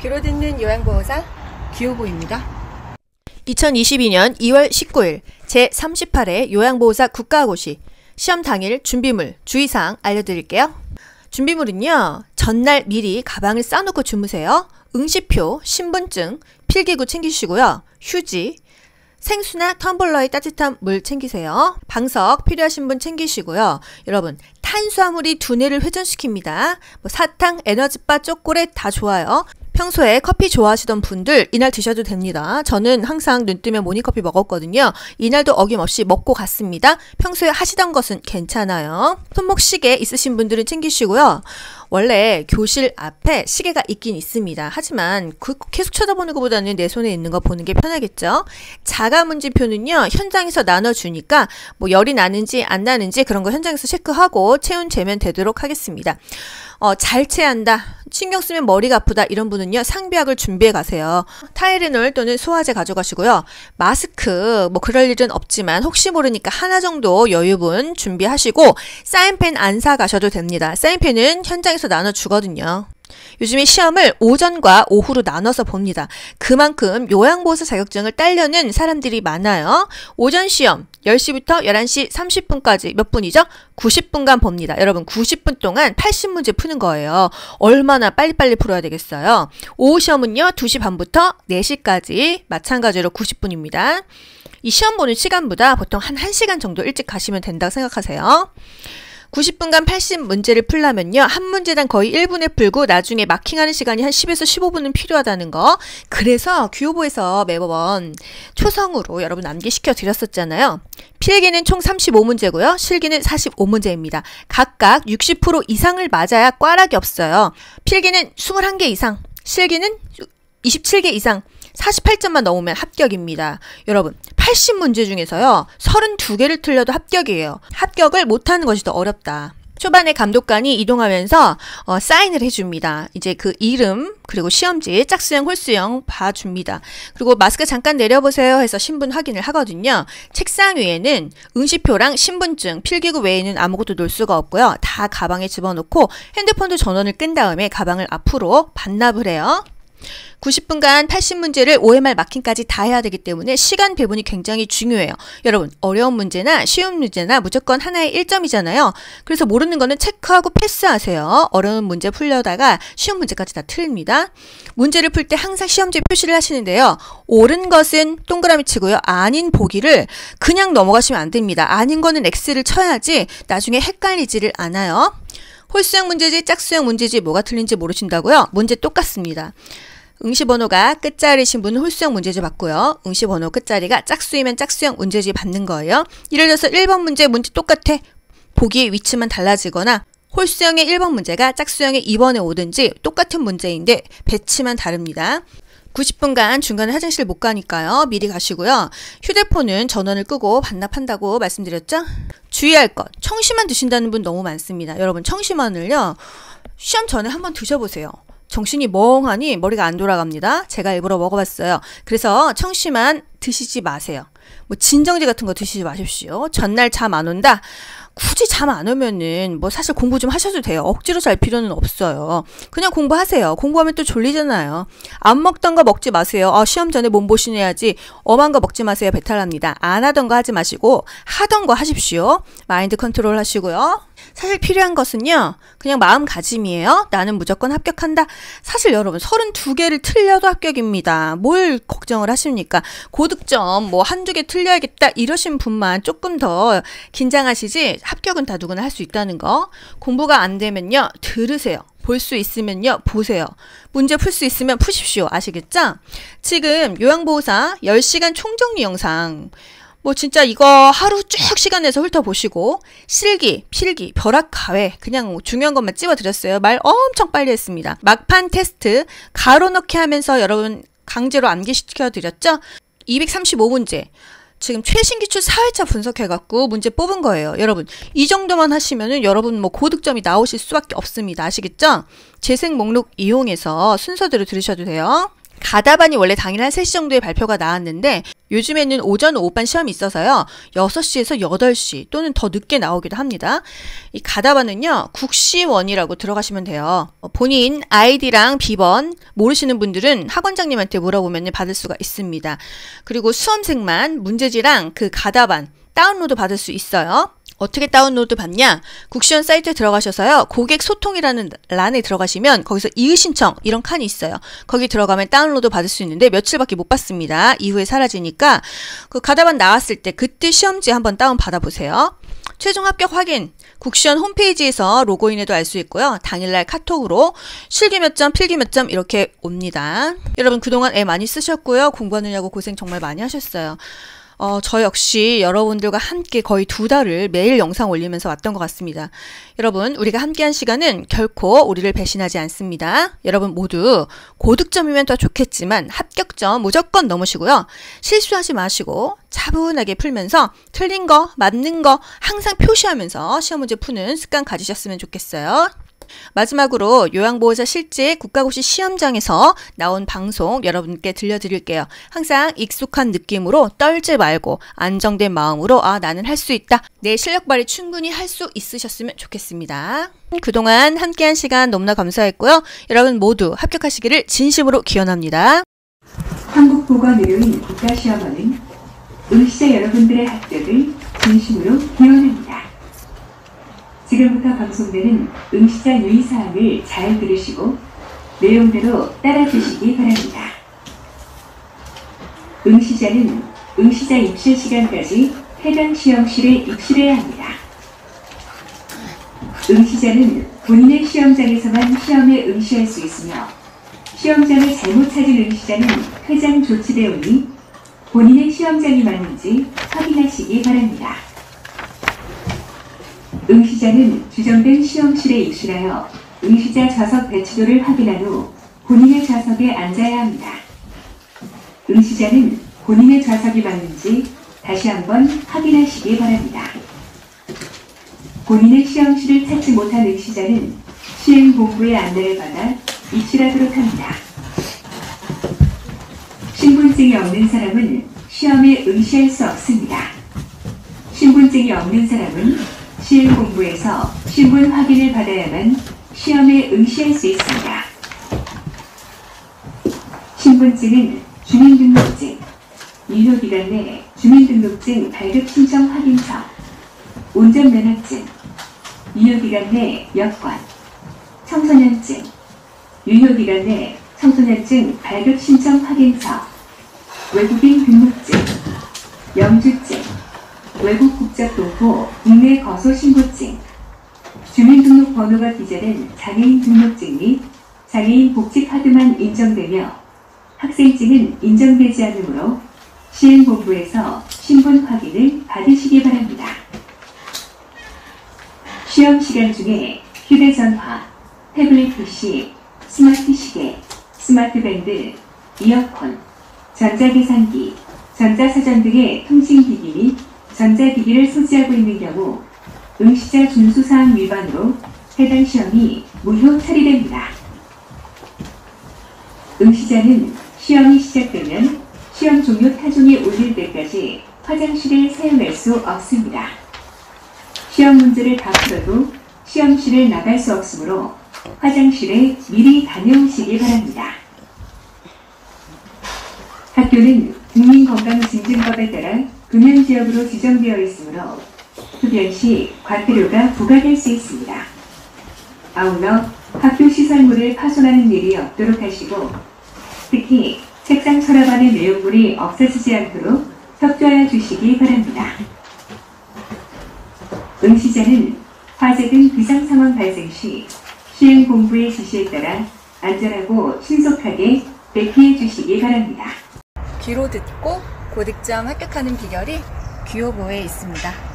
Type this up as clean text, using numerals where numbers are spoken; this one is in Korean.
귀로 듣는 요양보호사 귀요보입니다. 2022년 2월 19일 제38회 요양보호사 국가고시 시험 당일 준비물, 주의사항 알려드릴게요. 준비물은요, 전날 미리 가방을 싸놓고 주무세요. 응시표, 신분증, 필기구 챙기시고요. 휴지, 생수나 텀블러에 따뜻한 물 챙기세요. 방석 필요하신 분 챙기시고요. 여러분, 탄수화물이 두뇌를 회전시킵니다. 사탕, 에너지바, 초콜릿 다 좋아요. 평소에 커피 좋아하시던 분들 이날 드셔도 됩니다. 저는 항상 눈 뜨면 모닝커피 먹었거든요. 이날도 어김없이 먹고 갔습니다. 평소에 하시던 것은 괜찮아요. 손목 시계 있으신 분들은 챙기시고요. 원래 교실 앞에 시계가 있긴 있습니다. 하지만 계속 쳐다보는 것보다는 내 손에 있는 거 보는 게 편하겠죠. 자가 문제표는요, 현장에서 나눠주니까 열이 나는지 안 나는지 그런 거 현장에서 체크하고 체온 재면 되도록 하겠습니다. 잘 체한다, 신경 쓰면 머리가 아프다 이런 분은요, 상비약을 준비해 가세요. 타이레놀 또는 소화제 가져가시고요. 마스크 그럴 일은 없지만 혹시 모르니까 하나 정도 여유분 준비하시고, 사인펜 안 사 가셔도 됩니다. 사인펜은 현장에서 나눠주거든요. 요즘에 시험을 오전과 오후로 나눠서 봅니다. 그만큼 요양보호사 자격증을 따려는 사람들이 많아요. 오전 시험 10시부터 11시 30분까지 몇 분이죠? 90분간 봅니다. 여러분, 90분 동안 80문제 푸는 거예요. 얼마나 빨리빨리 풀어야 되겠어요. 오후 시험은요, 2시 반부터 4시까지 마찬가지로 90분입니다. 이 시험 보는 시간보다 보통 한 1시간 정도 일찍 가시면 된다고 생각하세요. 90분간 80문제를 풀려면요, 한 문제당 거의 1분에 풀고 나중에 마킹하는 시간이 한 10에서 15분은 필요하다는 거. 그래서 귀요보에서 매번 초성으로 여러분 암기시켜 드렸었잖아요. 필기는 총 35문제고요. 실기는 45문제입니다. 각각 60% 이상을 맞아야 꽈락이 없어요. 필기는 21개 이상, 실기는 27개 이상, 48점만 넘으면 합격입니다. 여러분, 80문제 중에서요, 32개를 틀려도 합격이에요. 합격을 못하는 것이 더 어렵다. 초반에 감독관이 이동하면서 사인을 해줍니다. 이제 그 이름 그리고 시험지 짝수형 홀수형 봐줍니다. 그리고 마스크 잠깐 내려보세요 해서 신분 확인을 하거든요. 책상 위에는 응시표랑 신분증, 필기구 외에는 아무것도 놓을 수가 없고요. 다 가방에 집어넣고 핸드폰도 전원을 끈 다음에 가방을 앞으로 반납을 해요. 90분간 80문제를 OMR 마킹까지 다 해야 되기 때문에 시간 배분이 굉장히 중요해요. 여러분, 어려운 문제나 쉬운 문제나 무조건 하나에 1점이잖아요. 그래서 모르는 거는 체크하고 패스하세요. 어려운 문제 풀려다가 쉬운 문제까지 다 틀립니다. 문제를 풀 때 항상 시험지에 표시를 하시는데요. 옳은 것은 동그라미 치고요. 아닌 보기를 그냥 넘어가시면 안 됩니다. 아닌 거는 X를 쳐야지 나중에 헷갈리지를 않아요. 홀수형 문제지 짝수형 문제지 뭐가 틀린지 모르신다고요? 문제 똑같습니다. 응시번호가 끝자리신 분은 홀수형 문제지 받고요. 응시번호 끝자리가 짝수이면 짝수형 문제지 받는 거예요. 예를 들어서 1번 문제 똑같아. 보기의 위치만 달라지거나 홀수형의 1번 문제가 짝수형의 2번에 오든지 똑같은 문제인데 배치만 다릅니다. 90분간 중간에 화장실 못 가니까요. 미리 가시고요. 휴대폰은 전원을 끄고 반납한다고 말씀드렸죠? 주의할 것, 청심환 드신다는 분 너무 많습니다. 여러분, 청심환을요, 시험 전에 한번 드셔보세요. 정신이 멍하니 머리가 안 돌아갑니다. 제가 일부러 먹어봤어요. 그래서 청심환 드시지 마세요. 진정제 같은 거 드시지 마십시오. 전날 잠 안 온다? 굳이 잠 안 오면은 사실 공부 좀 하셔도 돼요. 억지로 잘 필요는 없어요. 그냥 공부하세요. 공부하면 또 졸리잖아요. 안 먹던 거 먹지 마세요. 시험 전에 몸보신해야지. 엄한 거 먹지 마세요. 배탈납니다. 안 하던 거 하지 마시고 하던 거 하십시오. 마인드 컨트롤 하시고요. 사실 필요한 것은요, 그냥 마음가짐이에요. 나는 무조건 합격한다. 사실 여러분, 32개를 틀려도 합격입니다. 뭘 걱정을 하십니까? 고득점 한두 개 틀려야겠다 이러신 분만 조금 더 긴장하시지, 합격은 다 누구나 할 수 있다는 거. 공부가 안 되면요, 들으세요. 볼 수 있으면요, 보세요. 문제 풀 수 있으면 푸십시오. 아시겠죠? 지금 요양보호사 10시간 총정리 영상 진짜 이거 하루 쭉 시간 내서 훑어보시고, 실기, 필기, 벼락, 가외 그냥 중요한 것만 찝어드렸어요. 말 엄청 빨리 했습니다. 막판 테스트 가로 넣기 하면서 여러분 강제로 암기시켜드렸죠? 235문제. 지금 최신 기출 4회차 분석해갖고 문제 뽑은 거예요. 여러분, 이 정도만 하시면은 여러분 고득점이 나오실 수밖에 없습니다. 아시겠죠? 재생 목록 이용해서 순서대로 들으셔도 돼요. 가다반이 원래 당일 한 3시 정도에 발표가 나왔는데 요즘에는 오전 오후반 시험이 있어서요. 6시에서 8시 또는 더 늦게 나오기도 합니다. 이 가다반은요. 국시원이라고 들어가시면 돼요. 본인 아이디랑 비번 모르시는 분들은 학원장님한테 물어보면 받을 수가 있습니다. 그리고 수험생만 문제지랑 그 가다반 다운로드 받을 수 있어요. 어떻게 다운로드 받냐? 국시원 사이트에 들어가셔서요. 고객 소통이라는 란에 들어가시면 거기서 이의 신청 이런 칸이 있어요. 거기 들어가면 다운로드 받을 수 있는데 며칠밖에 못 받습니다. 이후에 사라지니까 그 가다반 나왔을 때 그때 시험지 한번 다운 받아보세요. 최종 합격 확인 국시원 홈페이지에서 로그인해도 알 수 있고요. 당일날 카톡으로 실기 몇 점, 필기 몇 점 이렇게 옵니다. 여러분 그동안 애 많이 쓰셨고요. 공부하느냐고 고생 정말 많이 하셨어요. 저 역시 여러분들과 함께 거의 2달을 매일 영상 올리면서 왔던 것 같습니다. 여러분, 우리가 함께한 시간은 결코 우리를 배신하지 않습니다. 여러분 모두 고득점이면 더 좋겠지만 합격점 무조건 넘으시고요. 실수하지 마시고 차분하게 풀면서 틀린 거, 맞는 거 항상 표시하면서 시험 문제 푸는 습관 가지셨으면 좋겠어요. 마지막으로 요양보호사 실제 국가고시 시험장에서 나온 방송 여러분께 들려드릴게요. 항상 익숙한 느낌으로 떨지 말고 안정된 마음으로 나는 할 수 있다. 내 실력 발휘 충분히 할 수 있으셨으면 좋겠습니다. 그동안 함께한 시간 너무나 감사했고요. 여러분 모두 합격하시기를 진심으로 기원합니다. 한국보건의료인 국가시험원은 응시자 여러분들의 합격을 진심으로 기원합니다. 지금부터 방송되는 응시자 유의사항을 잘 들으시고 내용대로 따라 주시기 바랍니다. 응시자는 응시자 입실 시간까지 해당 시험실에 입실해야 합니다. 응시자는 본인의 시험장에서만 시험에 응시할 수 있으며 시험장을 잘못 찾은 응시자는 퇴장 조치되오니 본인의 시험장이 맞는지 확인하시기 바랍니다. 응시자는 지정된 시험실에 입실하여 응시자 좌석 배치도를 확인한 후 본인의 좌석에 앉아야 합니다. 응시자는 본인의 좌석이 맞는지 다시 한번 확인하시기 바랍니다. 본인의 시험실을 찾지 못한 응시자는 시행본부의 안내를 받아 입실하도록 합니다. 신분증이 없는 사람은 시험에 응시할 수 없습니다. 신분증이 없는 사람은 시행본부에서 신분 확인을 받아야만 시험에 응시할 수 있습니다. 신분증은 주민등록증, 유효기간 내 주민등록증 발급 신청 확인서, 운전면허증, 유효기간 내 여권, 청소년증, 유효기간 내 청소년증 발급 신청 확인서, 외국인 등록증, 영주증, 외국 국적 동포 국내 거소 신고증, 주민등록번호가 기재된 장애인 등록증 및 장애인 복지카드만 인정되며 학생증은 인정되지 않으므로 시행본부에서 신분 확인을 받으시기 바랍니다. 시험 시간 중에 휴대전화, 태블릿 PC, 스마트 시계, 스마트밴드, 이어폰, 전자계산기, 전자사전 등의 통신기기 및 전자기기를 소지하고 있는 경우 응시자 준수사항 위반으로 해당 시험이 무효 처리됩니다. 응시자는 시험이 시작되면 시험 종료 타종이 울릴 때까지 화장실에 사용할 수 없습니다. 시험 문제를 다 풀어도 시험실을 나갈 수 없으므로 화장실에 미리 다녀오시기 바랍니다. 학교는 국민건강증진법에 따라 금연지역으로 지정되어 있으므로 흡연 시 과태료가 부과될 수 있습니다. 아울러 학교 시설물을 파손하는 일이 없도록 하시고 특히 책상 서랍 안의 내용물이 없어지지 않도록 협조하여 주시기 바랍니다. 응시자는 화재 등 비상상황 발생 시 시행본부의 지시에 따라 안전하고 신속하게 대피해 주시기 바랍니다. 귀로 듣고 고득점 합격하는 비결이 귀요보에 있습니다.